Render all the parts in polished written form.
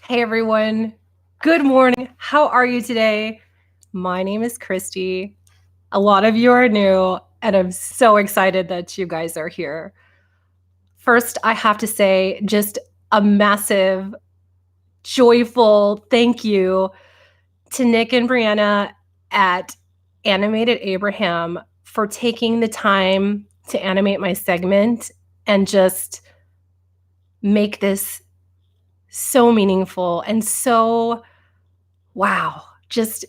Hey everyone, good morning. How are you today? My name is Christy. A lot of you are new, and I'm so excited that you guys are here. First, I have to say just a massive, joyful thank you to Nick and Breanna at Animated Abraham for taking the time to animate my segment and just make this so meaningful and so wow. Just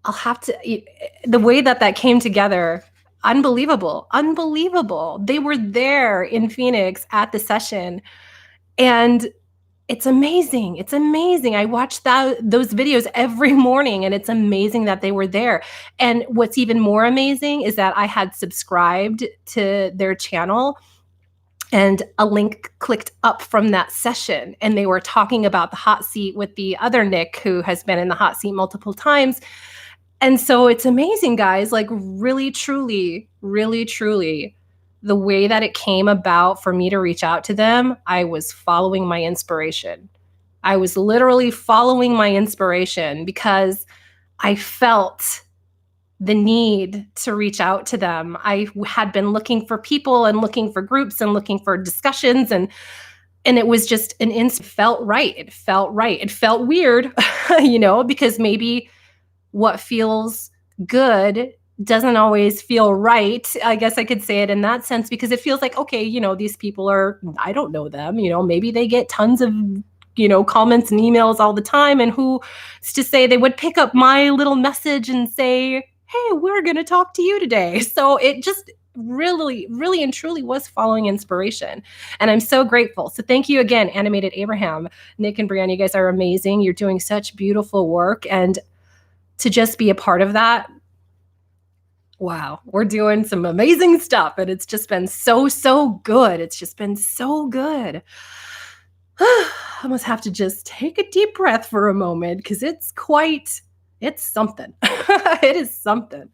I'll have to the way that came together, unbelievable, unbelievable. They were there in Phoenix at the session, and it's amazing. It's amazing. I watch those videos every morning, and it's amazing that they were there. And what's even more amazing is that I had subscribed to their channel and a link clicked up from that session, and they were talking about the hot seat with the other Nick who has been in the hot seat multiple times. And so it's amazing, guys, like really, truly, really, truly, the way that it came about for me to reach out to them, I was following my inspiration. I was literally following my inspiration because I felt the need to reach out to them. I had been looking for people and looking for groups and looking for discussions, and it was just felt right. It felt right. It felt weird, because maybe what feels good doesn't always feel right. I guess I could say it in that sense, because it feels like, okay, these people I don't know them, maybe they get tons of, comments and emails all the time. And who's to say they would pick up my little message and say, hey, we're going to talk to you today. So it just really, really and truly was following inspiration. And I'm so grateful. So thank you again, Animated Abraham, Nick and Breanna. You guys are amazing. You're doing such beautiful work. And to just be a part of that, wow, we're doing some amazing stuff. And it's just been so, so good. It's just been so good. I almost have to just take a deep breath for a moment because it's something. It is something.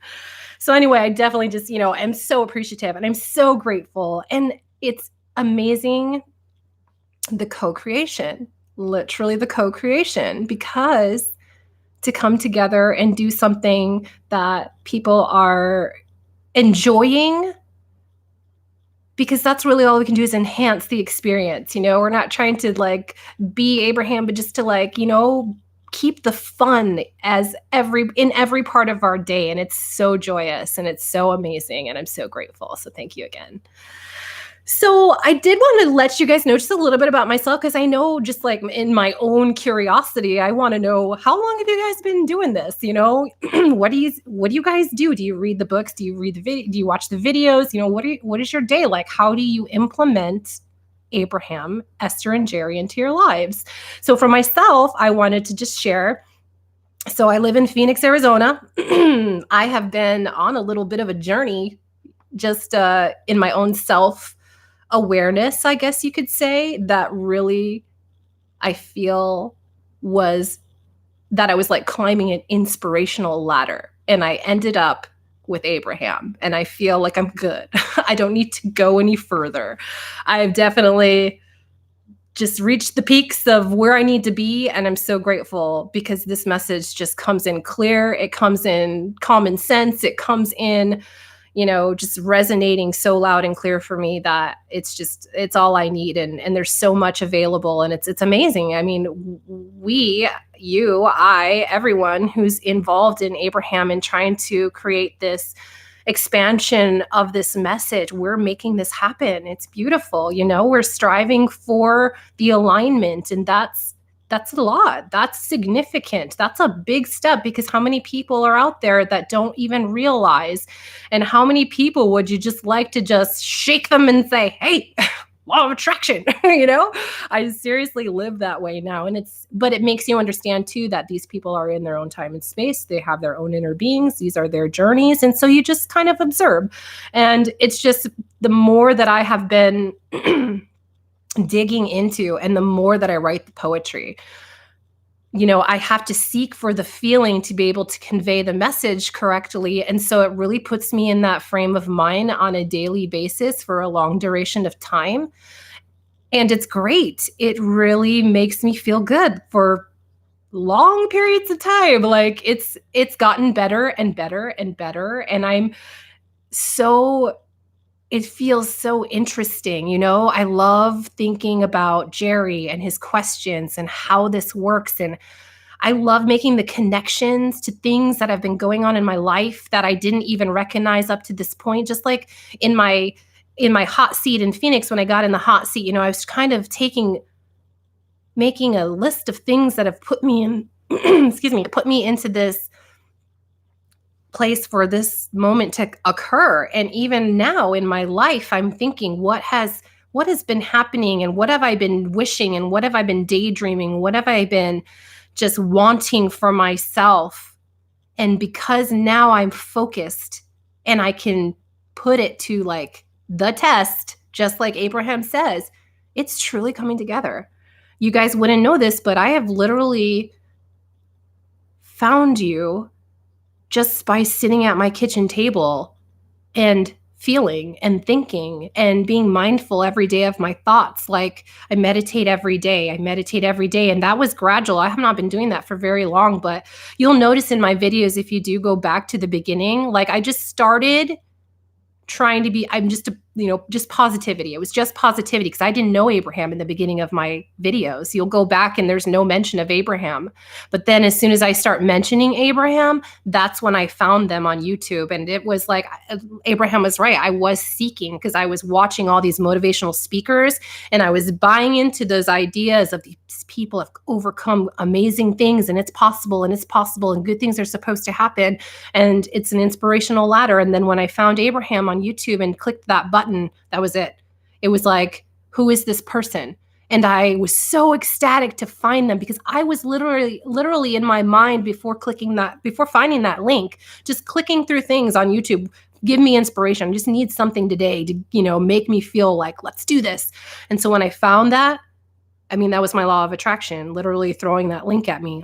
So anyway, I definitely just, I'm so appreciative and I'm so grateful. And it's amazing, the co-creation, literally the co-creation, because to come together and do something that people are enjoying, because that's really all we can do is enhance the experience. We're not trying to be Abraham, but just to keep the fun in every part of our day. And it's so joyous and it's so amazing. And I'm so grateful. So thank you again. So I did want to let you guys know just a little bit about myself, because I know, just in my own curiosity, I want to know, how long have you guys been doing this? What do you guys do? Do you read the books? Do you read the video? Do you watch the videos? What is your day like? How do you implement Abraham, Esther, and Jerry into your lives? So for myself, I wanted to just share. So I live in Phoenix, Arizona. I have been on a little bit of a journey just in my own self awareness, I guess you could say, that really I feel was that I was climbing an inspirational ladder, and I ended up with Abraham, and I feel like I'm good. I don't need to go any further. I've definitely just reached the peaks of where I need to be, and I'm so grateful because this message just comes in clear. It comes in common sense. It comes in just resonating so loud and clear for me that it's all I need. And there's so much available, and it's amazing. I mean, everyone who's involved in Abraham and trying to create this expansion of this message, we're making this happen. It's beautiful. We're striving for the alignment, and that's a lot. That's significant. That's a big step, because how many people are out there that don't even realize? And how many people would you just like to just shake them and say, hey, law of attraction? I seriously live that way now. But it makes you understand too that these people are in their own time and space. They have their own inner beings. These are their journeys. And so you just kind of observe. And it's just, the more that I have been digging into, and the more that I write the poetry, I have to seek for the feeling to be able to convey the message correctly. And so it really puts me in that frame of mind on a daily basis for a long duration of time. And it's great. It really makes me feel good for long periods of time. Like it's gotten better and better and better. And it feels so interesting. You know, I love thinking about Jerry and his questions and how this works. And I love making the connections to things that have been going on in my life that I didn't even recognize up to this point. Just like in my hot seat in Phoenix, when I got in the hot seat, you know, I was kind of making a list of things that have put me in, put me into this place for this moment to occur. And even now in my life, I'm thinking, what has been happening, and what have I been wishing, and what have I been daydreaming, what have I been just wanting for myself? And because now I'm focused and I can put it to like the test, just like Abraham says, it's truly coming together. You guys wouldn't know this, but I have literally found you just by sitting at my kitchen table and feeling and thinking and being mindful every day of my thoughts. Like I meditate every day. And that was gradual. I have not been doing that for very long, but you'll notice in my videos, if you do go back to the beginning, like I just started trying to be, just positivity. It was just positivity because I didn't know Abraham in the beginning of my videos. You'll go back and there's no mention of Abraham. But then as soon as I start mentioning Abraham, that's when I found them on YouTube. And it was like, Abraham was right. I was seeking because I was watching all these motivational speakers and I was buying into those ideas of these people have overcome amazing things, and it's possible and good things are supposed to happen. And it's an inspirational ladder. And then when I found Abraham on YouTube and clicked that button, that was it. It was like, who is this person? And I was so ecstatic to find them because I was literally in my mind before finding that link, just clicking through things on YouTube. Give me inspiration. I just need something today to, make me feel like, let's do this. And so when I found that, that was my law of attraction, literally throwing that link at me.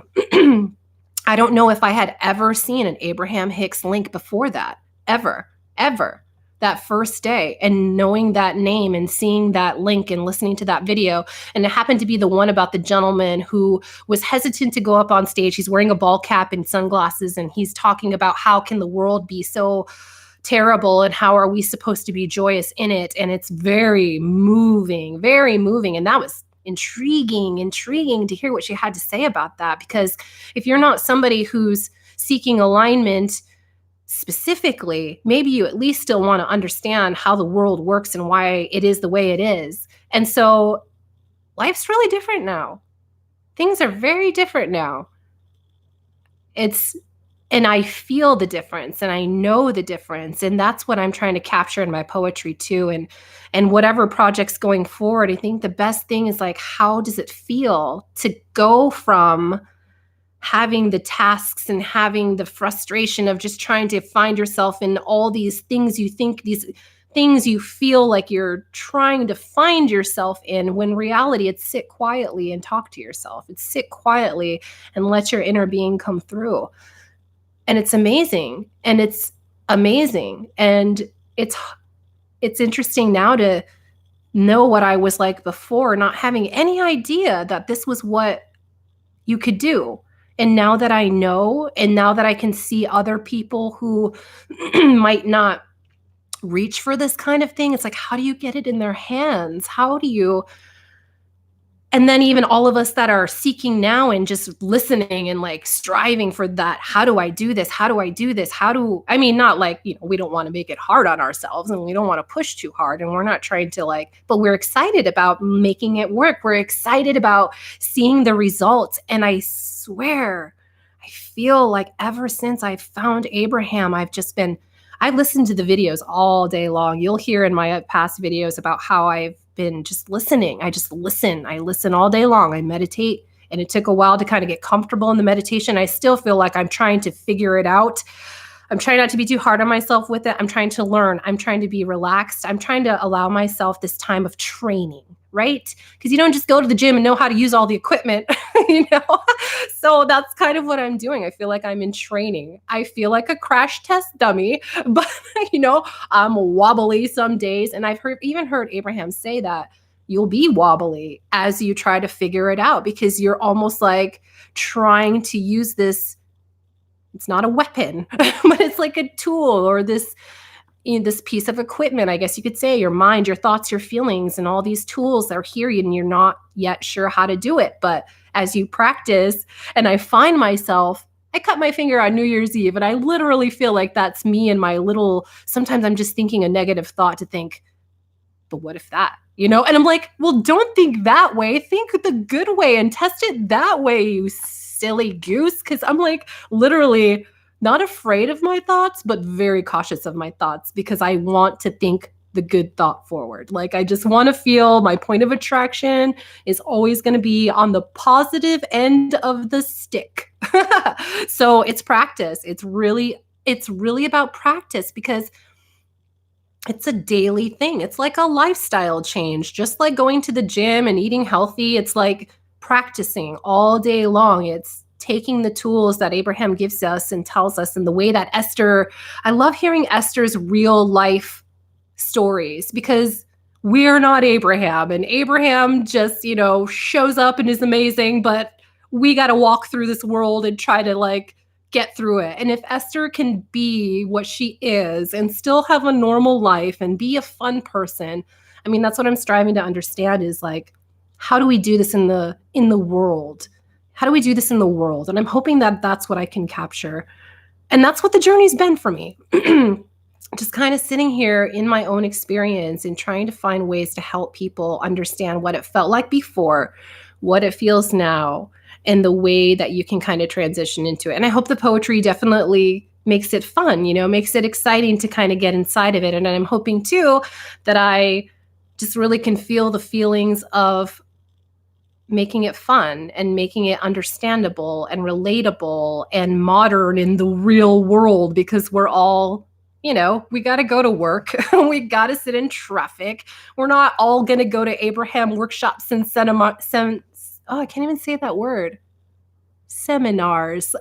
I don't know if I had ever seen an Abraham Hicks link before that, ever, that first day. And knowing that name and seeing that link and listening to that video. And it happened to be the one about the gentleman who was hesitant to go up on stage. He's wearing a ball cap and sunglasses, and he's talking about how can the world be so terrible and how are we supposed to be joyous in it. And it's very moving. And that was intriguing to hear what she had to say about that. Because if you're not somebody who's seeking alignment specifically, maybe you at least still want to understand how the world works and why it is the way it is. And so life's really different now. Things are very different now. And I feel the difference and I know the difference. And that's what I'm trying to capture in my poetry too. And whatever projects going forward, I think the best thing is like, how does it feel to go from having the tasks and having the frustration of just trying to find yourself in all these things these things you feel like you're trying to find yourself in, when reality it's sit quietly and talk to yourself. It's sit quietly and let your inner being come through. And it's amazing. And it's interesting now to know what I was like before, not having any idea that this was what you could do. And now that I know, and now that I can see other people who might not reach for this kind of thing, it's like, how do you get it in their hands? And then even all of us that are seeking now and just listening and like striving for that, how do I do this? Not like, we don't want to make it hard on ourselves and we don't want to push too hard and we're not trying to but we're excited about making it work. We're excited about seeing the results. And I swear, I feel like ever since I found Abraham, I've listened to the videos all day long. You'll hear in my past videos about how I've been just listening. I listen all day long. I meditate, and it took a while to kind of get comfortable in the meditation. I still feel like I'm trying to figure it out. I'm trying not to be too hard on myself with it. I'm trying to learn. I'm trying to be relaxed. I'm trying to allow myself this time of training, right? Because you don't just go to the gym and know how to use all the equipment, So that's kind of what I'm doing. I feel like I'm in training. I feel like a crash test dummy, but I'm wobbly some days. And I've even heard Abraham say that, you'll be wobbly as you try to figure it out, because you're almost like trying to use this. It's not a weapon, but it's like a tool, or this, this piece of equipment, I guess you could say, your mind, your thoughts, your feelings, and all these tools that are here, and you're not yet sure how to do it. But as you practice, and I find myself, I cut my finger on New Year's Eve, and I literally feel like that's me and my little, sometimes I'm just thinking a negative thought to think, but what if that, And I'm like, well, don't think that way. Think the good way and test it that way, you silly goose. Because I'm like literally not afraid of my thoughts, but very cautious of my thoughts, because I want to think the good thought forward. Like, I just want to feel my point of attraction is always going to be on the positive end of the stick. So it's practice. It's really about practice, because it's a daily thing. It's like a lifestyle change, just like going to the gym and eating healthy. It's like practicing all day long. It's taking the tools that Abraham gives us and tells us, in the way that Esther, I love hearing Esther's real life stories, because we're not Abraham, and Abraham just, shows up and is amazing, but we got to walk through this world and try to like get through it. And if Esther can be what she is and still have a normal life and be a fun person, I mean, that's what I'm striving to understand, is like, how do we do this in the world? How do we do this in the world? And I'm hoping that that's what I can capture. And that's what the journey's been for me. Just kind of sitting here in my own experience and trying to find ways to help people understand what it felt like before, what it feels now, and the way that you can kind of transition into it. And I hope the poetry definitely makes it fun, makes it exciting to kind of get inside of it. And I'm hoping too that I just really can feel the feelings of making it fun and making it understandable and relatable and modern in the real world, because we're all, we got to go to work. We got to sit in traffic. We're not all going to go to Abraham workshops and I can't even say that word. Seminars,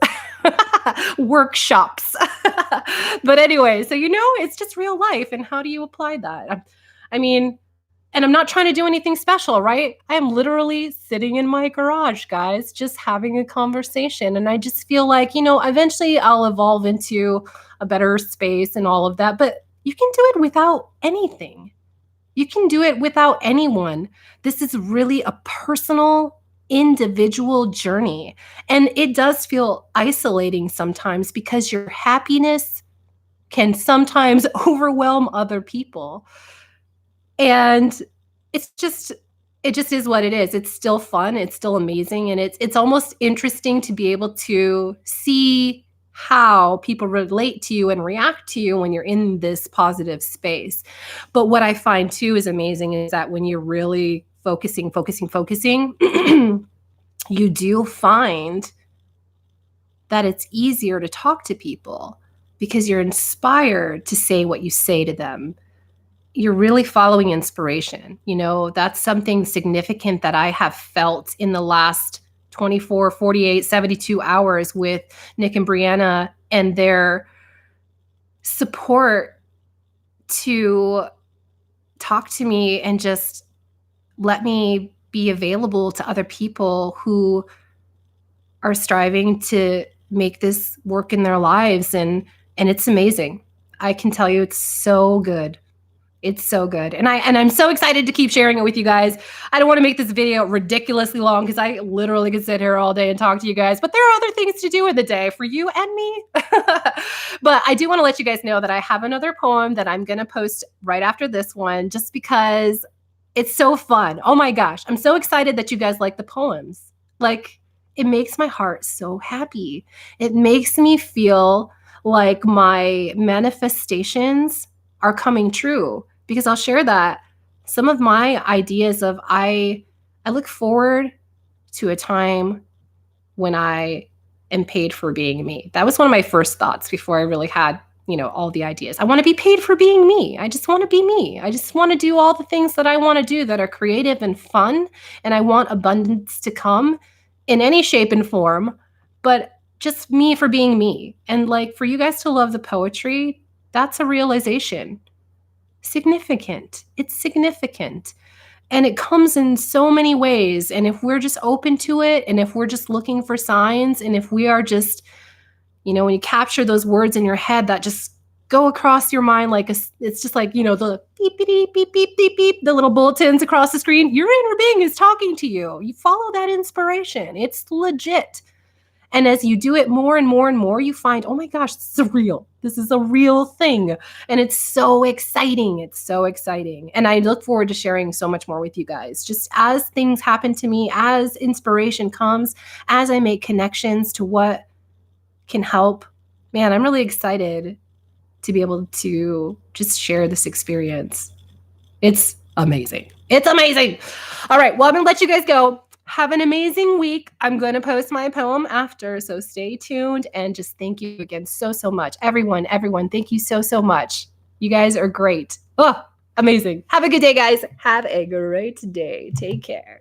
workshops. But anyway, so, it's just real life. And how do you apply that? I mean, and I'm not trying to do anything special, right? I am literally sitting in my garage, guys, just having a conversation. And I just feel like, eventually I'll evolve into a better space and all of that. But you can do it without anything. You can do it without anyone. This is really a personal, individual journey. And it does feel isolating sometimes, because your happiness can sometimes overwhelm other people. And it just is what it is. It's still fun. It's still amazing. And it's almost interesting to be able to see how people relate to you and react to you when you're in this positive space. But what I find too is amazing is that when you're really focusing, you do find that it's easier to talk to people, because you're inspired to say what you say to them. You're really following inspiration. That's something significant that I have felt in the last 24, 48, 72 hours with Nick and Breanna, and their support to talk to me and just let me be available to other people who are striving to make this work in their lives. And it's amazing. I can tell you, it's so good. It's so good. And I'm so excited to keep sharing it with you guys. I don't want to make this video ridiculously long, because I literally could sit here all day and talk to you guys, but there are other things to do in the day for you and me. But I do want to let you guys know that I have another poem that I'm going to post right after this one, just because it's so fun. Oh my gosh. I'm so excited that you guys like the poems. Like, it makes my heart so happy. It makes me feel like my manifestations are coming true, because I'll share that some of my ideas of I look forward to a time when I am paid for being me. That was one of my first thoughts before I really had, all the ideas. I want to be paid for being me. I just want to be me. I just want to do all the things that I want to do that are creative and fun. And I want abundance to come in any shape and form, but just me for being me. And like, for you guys to love the poetry, that's a realization. Significant. It's significant. And it comes in so many ways. And if we're just open to it, and if we're just looking for signs, and if we are just, when you capture those words in your head that just go across your mind, like it's just like, the beep, beep, beep, beep, beep, beep, the little bulletins across the screen, your inner being is talking to you. You follow that inspiration. It's legit. And as you do it more and more and more, you find, oh my gosh, this is real. This is a real thing. And it's so exciting. It's so exciting. And I look forward to sharing so much more with you guys. Just as things happen to me, as inspiration comes, as I make connections to what can help, man, I'm really excited to be able to just share this experience. It's amazing. It's amazing. All right. Well, I'm going to let you guys go. Have an amazing week. I'm going to post my poem after, so stay tuned. And just thank you again so much. Everyone, thank you so much. You guys are great. Oh, amazing. Have a good day, guys. Have a great day. Take care.